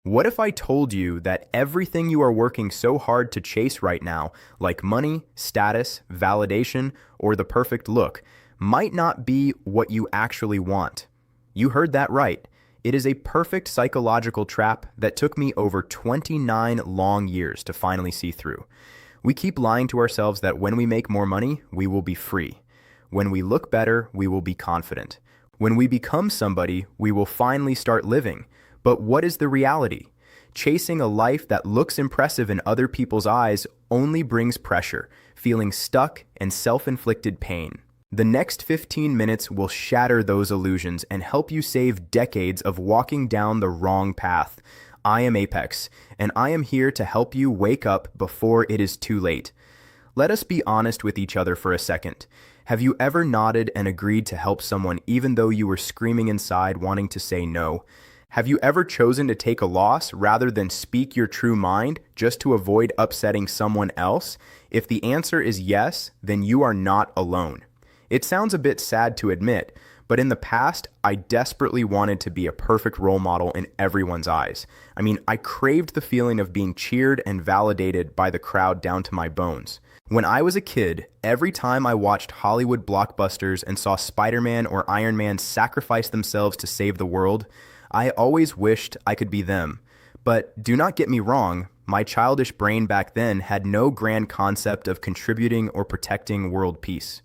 What if I told you that everything you are working so hard to chase right now, like money, status, validation, or the perfect look, might not be what you actually want? You heard that right. It is a perfect psychological trap that took me over 29 long years to finally see through. We keep lying to ourselves that when we make more money, we will be free. When we look better, we will be confident. When we become somebody, we will finally start living. But what is the reality? Chasing a life that looks impressive in other people's eyes only brings pressure, feeling stuck, and self-inflicted pain. The next 15 minutes will shatter those illusions and help you save decades of walking down the wrong path. I am Apex, and I am here to help you wake up before it is too late. Let us be honest with each other for a second. Have you ever nodded and agreed to help someone even though you were screaming inside wanting to say no? Have you ever chosen to take a loss rather than speak your true mind just to avoid upsetting someone else? If the answer is yes, then you are not alone. It sounds a bit sad to admit, but in the past, I desperately wanted to be a perfect role model in everyone's eyes. I craved the feeling of being cheered and validated by the crowd down to my bones. When I was a kid, every time I watched Hollywood blockbusters and saw Spider-Man or Iron Man sacrifice themselves to save the world, I always wished I could be them. But do not get me wrong, my childish brain back then had no grand concept of contributing or protecting world peace.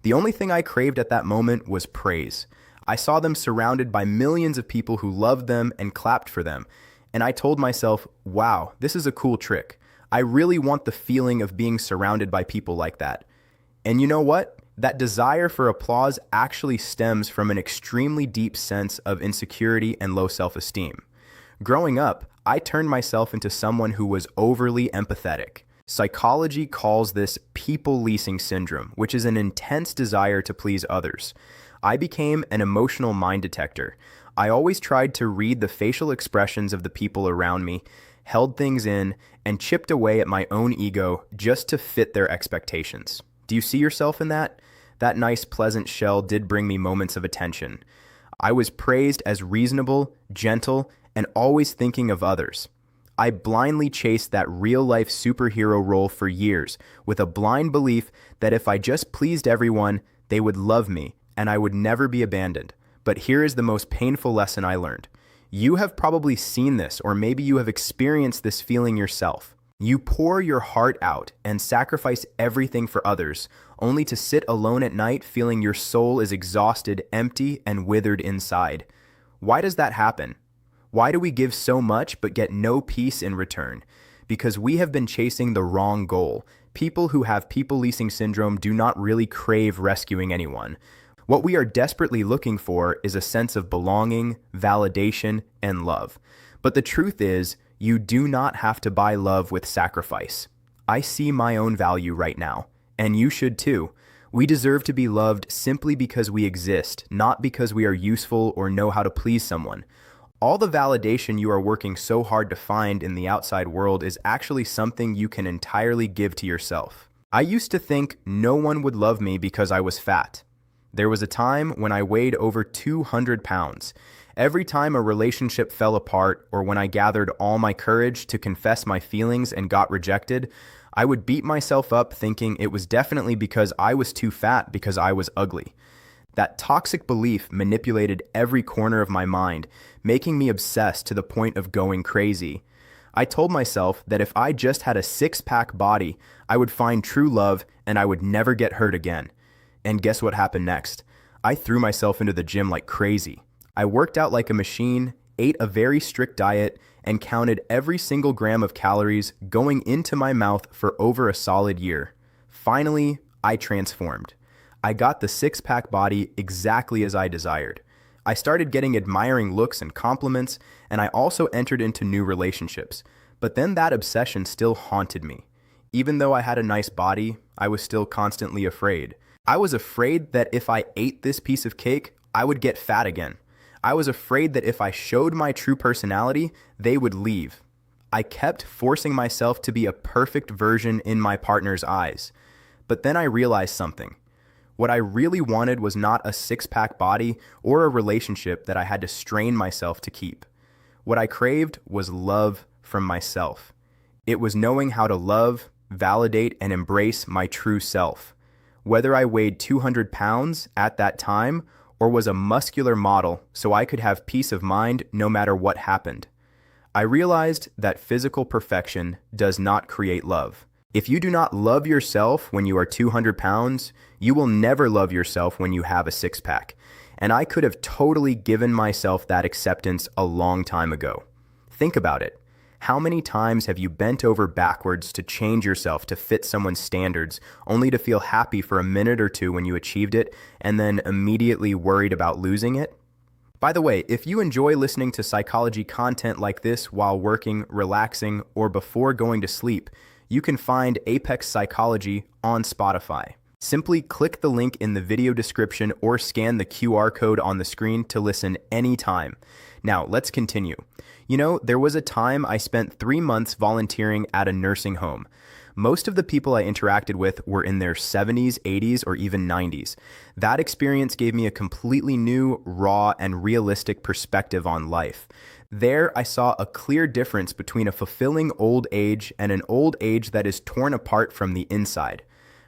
The only thing I craved at that moment was praise. I saw them surrounded by millions of people who loved them and clapped for them, and I told myself, wow, this is a cool trick. I really want the feeling of being surrounded by people like that. And you know what? That desire for applause actually stems from an extremely deep sense of insecurity and low self-esteem. Growing up, I turned myself into someone who was overly empathetic. Psychology calls this people-pleasing syndrome, which is an intense desire to please others. I became an emotional mind detector. I always tried to read the facial expressions of the people around me, held things in, and chipped away at my own ego just to fit their expectations. Do you see yourself in that? That nice, pleasant shell did bring me moments of attention. I was praised as reasonable, gentle, and always thinking of others. I blindly chased that real-life superhero role for years, with a blind belief that if I just pleased everyone, they would love me, and I would never be abandoned. But here is the most painful lesson I learned. You have probably seen this, or maybe you have experienced this feeling yourself. You pour your heart out and sacrifice everything for others, only to sit alone at night feeling your soul is exhausted, empty, and withered inside. Why does that happen? Why do we give so much but get no peace in return? Because we have been chasing the wrong goal. People who have people-pleasing syndrome do not really crave rescuing anyone. What we are desperately looking for is a sense of belonging, validation, and love. But the truth is, you do not have to buy love with sacrifice. I see my own value right now, and you should too. We deserve to be loved simply because we exist, not because we are useful or know how to please someone. All the validation you are working so hard to find in the outside world is actually something you can entirely give to yourself. I used to think no one would love me because I was fat. There was a time when I weighed over 200 pounds. Every time a relationship fell apart or when I gathered all my courage to confess my feelings and got rejected, I would beat myself up thinking it was definitely because I was too fat because I was ugly. That toxic belief manipulated every corner of my mind, making me obsessed to the point of going crazy. I told myself that if I just had a six-pack body, I would find true love and I would never get hurt again. And guess what happened next? I threw myself into the gym like crazy. I worked out like a machine, ate a very strict diet, and counted every single gram of calories going into my mouth for over a solid year. Finally, I transformed. I got the six-pack body exactly as I desired. I started getting admiring looks and compliments, and I also entered into new relationships. But then that obsession still haunted me. Even though I had a nice body, I was still constantly afraid. I was afraid that if I ate this piece of cake, I would get fat again. I was afraid that if I showed my true personality, they would leave. I kept forcing myself to be a perfect version in my partner's eyes. But then I realized something. What I really wanted was not a six-pack body or a relationship that I had to strain myself to keep. What I craved was love from myself. It was knowing how to love, validate, and embrace my true self. Whether I weighed 200 pounds at that time or was a muscular model so I could have peace of mind no matter what happened. I realized that physical perfection does not create love. If you do not love yourself when you are 200 pounds, you will never love yourself when you have a six-pack. And I could have totally given myself that acceptance a long time ago. Think about it. How many times have you bent over backwards to change yourself to fit someone's standards, only to feel happy for a minute or two when you achieved it, and then immediately worried about losing it? By the way, if you enjoy listening to psychology content like this while working, relaxing, or before going to sleep, you can find Apex Psychology on Spotify. Simply click the link in the video description or scan the QR code on the screen to listen anytime. Now, let's continue. You know, there was a time I spent 3 months volunteering at a nursing home. Most of the people I interacted with were in their 70s, 80s, or even 90s. That experience gave me a completely new, raw, and realistic perspective on life. There, I saw a clear difference between a fulfilling old age and an old age that is torn apart from the inside.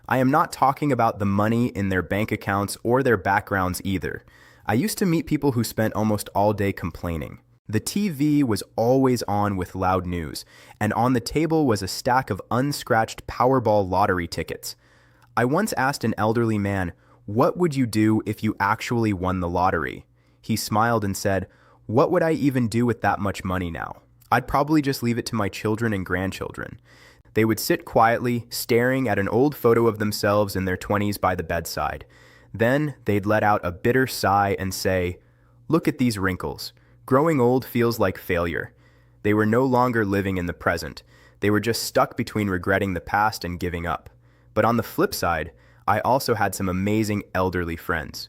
I am not talking about the money in their bank accounts or their backgrounds either. I used to meet people who spent almost all day complaining. The TV was always on with loud news, and on the table was a stack of unscratched Powerball lottery tickets. I once asked an elderly man, "What would you do if you actually won the lottery?" He smiled and said, "What would I even do with that much money now? I'd probably just leave it to my children and grandchildren." They would sit quietly, staring at an old photo of themselves in their 20s by the bedside. Then they'd let out a bitter sigh and say, "Look at these wrinkles. Growing old feels like failure." They were no longer living in the present. They were just stuck between regretting the past and giving up. But on the flip side, I also had some amazing elderly friends.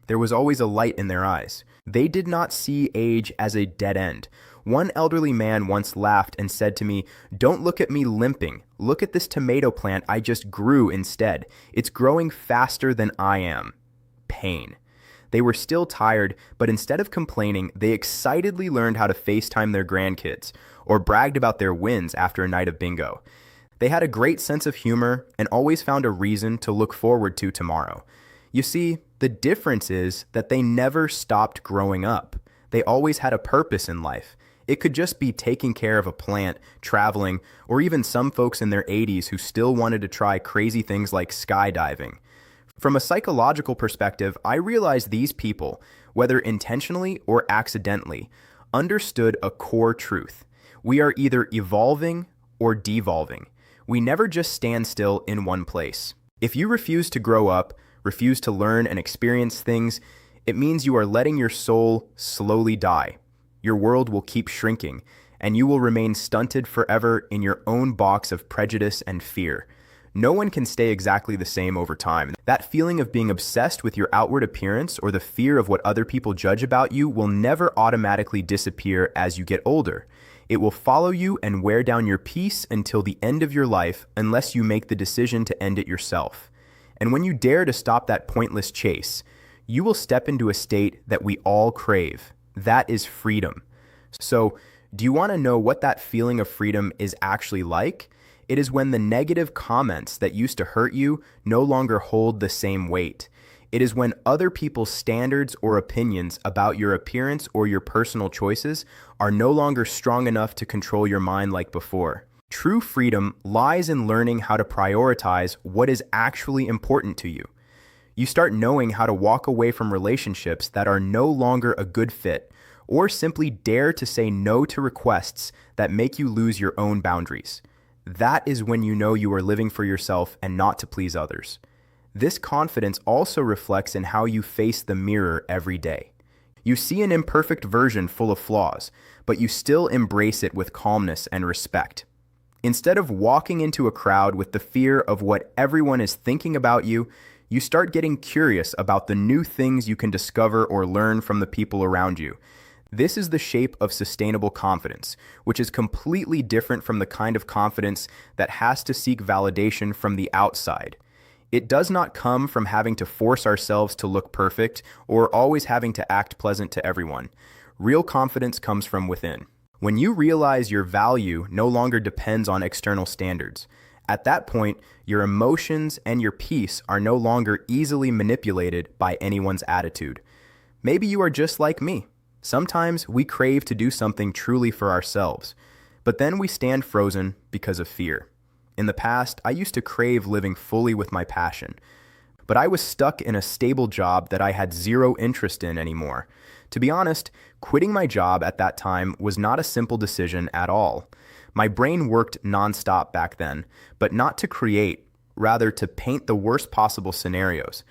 There was always a light in their eyes. They did not see age as a dead end. One elderly man once laughed and said to me, "Don't look at me limping. Look at this tomato plant I just grew instead. It's growing faster than I am." Pain. They were still tired, but instead of complaining, they excitedly learned how to FaceTime their grandkids or bragged about their wins after a night of bingo. They had a great sense of humor and always found a reason to look forward to tomorrow. You see, the difference is that they never stopped growing up. They always had a purpose in life. It could just be taking care of a plant, traveling, or even some folks in their 80s who still wanted to try crazy things like skydiving. From a psychological perspective, I realized these people, whether intentionally or accidentally, understood a core truth. We are either evolving or devolving. We never just stand still in one place. If you refuse to grow up, refuse to learn and experience things, it means you are letting your soul slowly die. Your world will keep shrinking, and you will remain stunted forever in your own box of prejudice and fear. No one can stay exactly the same over time. That feeling of being obsessed with your outward appearance or the fear of what other people judge about you will never automatically disappear as you get older. It will follow you and wear down your peace until the end of your life unless you make the decision to end it yourself. And when you dare to stop that pointless chase, you will step into a state that we all crave. That is freedom. So, do you want to know what that feeling of freedom is actually like? It is when the negative comments that used to hurt you no longer hold the same weight. It is when other people's standards or opinions about your appearance or your personal choices are no longer strong enough to control your mind like before. True freedom lies in learning how to prioritize what is actually important to you. You start knowing how to walk away from relationships that are no longer a good fit, or simply dare to say no to requests that make you lose your own boundaries. That is when you know you are living for yourself and not to please others. This confidence also reflects in how you face the mirror every day. You see an imperfect version full of flaws, but you still embrace it with calmness and respect. Instead of walking into a crowd with the fear of what everyone is thinking about you, you start getting curious about the new things you can discover or learn from the people around you. This is the shape of sustainable confidence, which is completely different from the kind of confidence that has to seek validation from the outside. It does not come from having to force ourselves to look perfect or always having to act pleasant to everyone. Real confidence comes from within. When you realize your value no longer depends on external standards, at that point, your emotions and your peace are no longer easily manipulated by anyone's attitude. Maybe you are just like me. Sometimes we crave to do something truly for ourselves, but then we stand frozen because of fear. In the past, I used to crave living fully with my passion, but I was stuck in a stable job that I had zero interest in anymore. To be honest, quitting my job at that time was not a simple decision at all. My brain worked nonstop back then, but not to create, rather to paint the worst possible scenarios.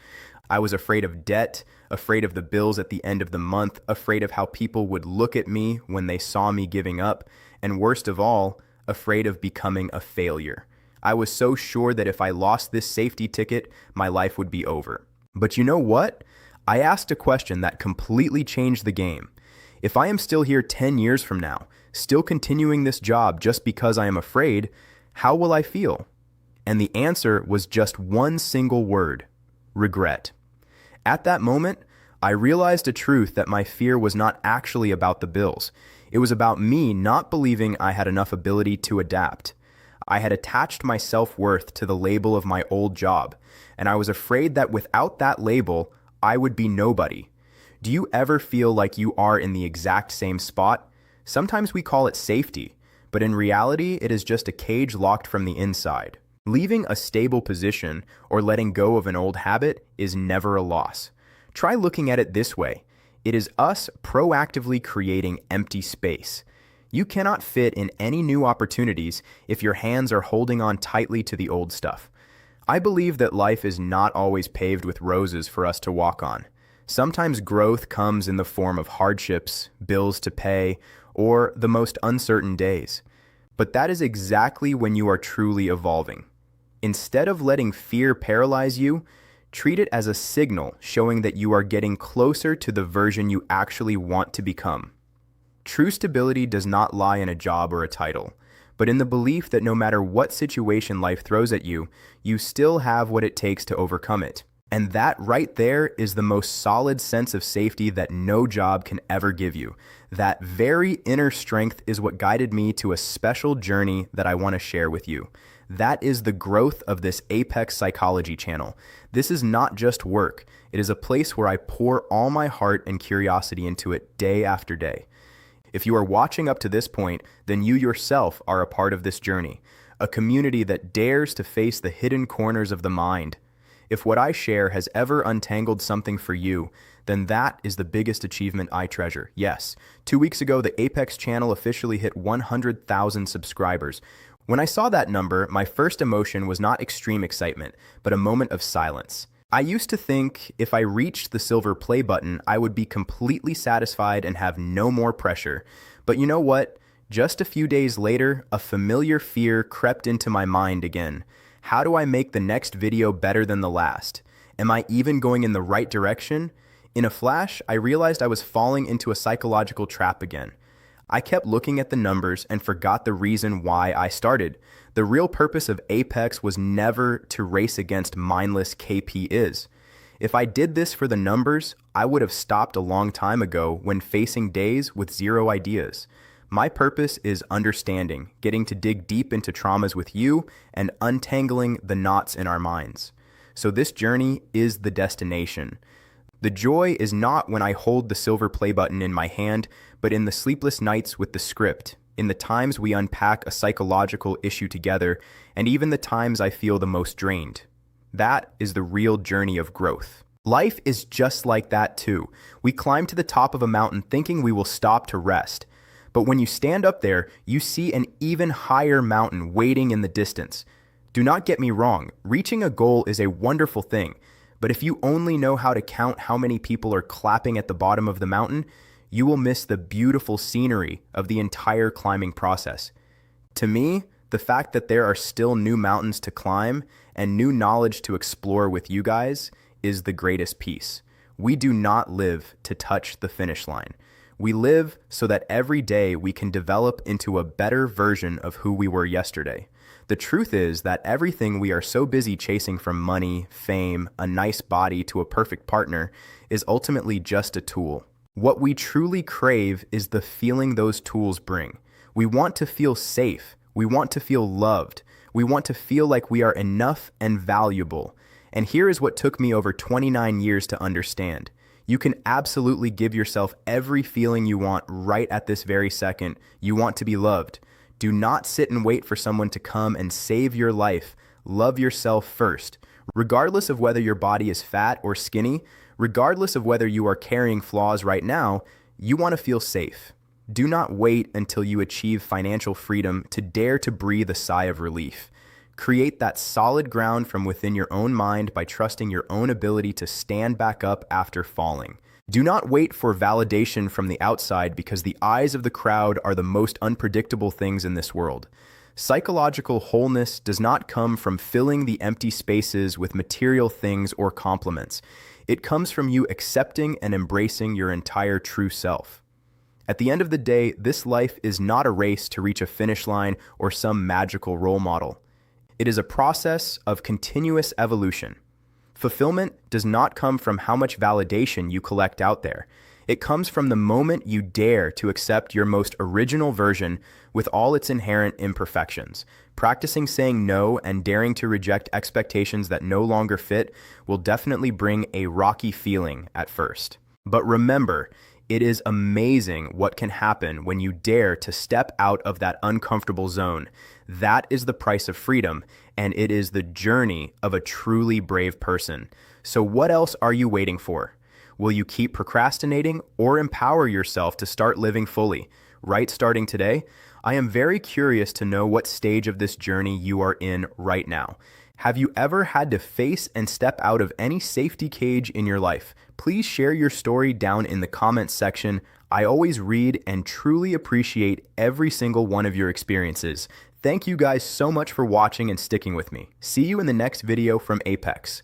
I was afraid of debt, afraid of the bills at the end of the month, afraid of how people would look at me when they saw me giving up, and worst of all, afraid of becoming a failure. I was so sure that if I lost this safety ticket, my life would be over. But you know what? I asked a question that completely changed the game. If I am still here 10 years from now, still continuing this job just because I am afraid, how will I feel? And the answer was just one single word: regret. At that moment, I realized a truth that my fear was not actually about the bills. It was about me not believing I had enough ability to adapt. I had attached my self-worth to the label of my old job, and I was afraid that without that label, I would be nobody. Do you ever feel like you are in the exact same spot? Sometimes we call it safety, but in reality, it is just a cage locked from the inside. Leaving a stable position or letting go of an old habit is never a loss. Try looking at it this way. It is us proactively creating empty space. You cannot fit in any new opportunities if your hands are holding on tightly to the old stuff. I believe that life is not always paved with roses for us to walk on. Sometimes growth comes in the form of hardships, bills to pay, or the most uncertain days. But that is exactly when you are truly evolving. Instead of letting fear paralyze you, treat it as a signal showing that you are getting closer to the version you actually want to become. True stability does not lie in a job or a title, but in the belief that no matter what situation life throws at you, you still have what it takes to overcome it. And that right there is the most solid sense of safety that no job can ever give you. That very inner strength is what guided me to a special journey that I want to share with you. That is the growth of this Apex Psychology channel. This is not just work. It is a place where I pour all my heart and curiosity into it day after day. If you are watching up to this point, then you yourself are a part of this journey, a community that dares to face the hidden corners of the mind. If what I share has ever untangled something for you, then that is the biggest achievement I treasure. Yes, 2 weeks ago, the Apex channel officially hit 100,000 subscribers. When I saw that number, my first emotion was not extreme excitement, but a moment of silence. I used to think if I reached the silver play button, I would be completely satisfied and have no more pressure. But you know what? Just a few days later, a familiar fear crept into my mind again. How do I make the next video better than the last? Am I even going in the right direction? In a flash, I realized I was falling into a psychological trap again. I kept looking at the numbers and forgot the reason why I started. The real purpose of Apex was never to race against mindless KPIs. If I did this for the numbers, I would have stopped a long time ago when facing days with zero ideas. My purpose is understanding, getting to dig deep into traumas with you, and untangling the knots in our minds. So this journey is the destination. The joy is not when I hold the silver play button in my hand, but in the sleepless nights with the script, in the times we unpack a psychological issue together, and even the times I feel the most drained. That is the real journey of growth. Life is just like that too. We climb to the top of a mountain thinking we will stop to rest. But when you stand up there, you see an even higher mountain waiting in the distance. Do not get me wrong, reaching a goal is a wonderful thing. But if you only know how to count how many people are clapping at the bottom of the mountain, you will miss the beautiful scenery of the entire climbing process. To me, the fact that there are still new mountains to climb and new knowledge to explore with you guys is the greatest piece. We do not live to touch the finish line. We live so that every day we can develop into a better version of who we were yesterday. The truth is that everything we are so busy chasing, from money, fame, a nice body to a perfect partner, is ultimately just a tool. What we truly crave is the feeling those tools bring. We want to feel safe. We want to feel loved. We want to feel like we are enough and valuable. And here is what took me over 29 years to understand. You can absolutely give yourself every feeling you want right at this very second. You want to be loved. Do not sit and wait for someone to come and save your life. Love yourself first. Regardless of whether your body is fat or skinny, regardless of whether you are carrying flaws right now, you want to feel safe. Do not wait until you achieve financial freedom to dare to breathe a sigh of relief. Create that solid ground from within your own mind by trusting your own ability to stand back up after falling. Do not wait for validation from the outside because the eyes of the crowd are the most unpredictable things in this world. Psychological wholeness does not come from filling the empty spaces with material things or compliments. It comes from you accepting and embracing your entire true self. At the end of the day, this life is not a race to reach a finish line or some magical role model. It is a process of continuous evolution. Fulfillment does not come from how much validation you collect out there. It comes from the moment you dare to accept your most original version with all its inherent imperfections. Practicing saying no and daring to reject expectations that no longer fit will definitely bring a rocky feeling at first. But remember, it is amazing what can happen when you dare to step out of that uncomfortable zone. That is the price of freedom, and it is the journey of a truly brave person. So what else are you waiting for? Will you keep procrastinating or empower yourself to start living fully? Right, starting today? I am very curious to know what stage of this journey you are in right now. Have you ever had to face and step out of any safety cage in your life? Please share your story down in the comments section. I always read and truly appreciate every single one of your experiences. Thank you guys so much for watching and sticking with me. See you in the next video from Apex.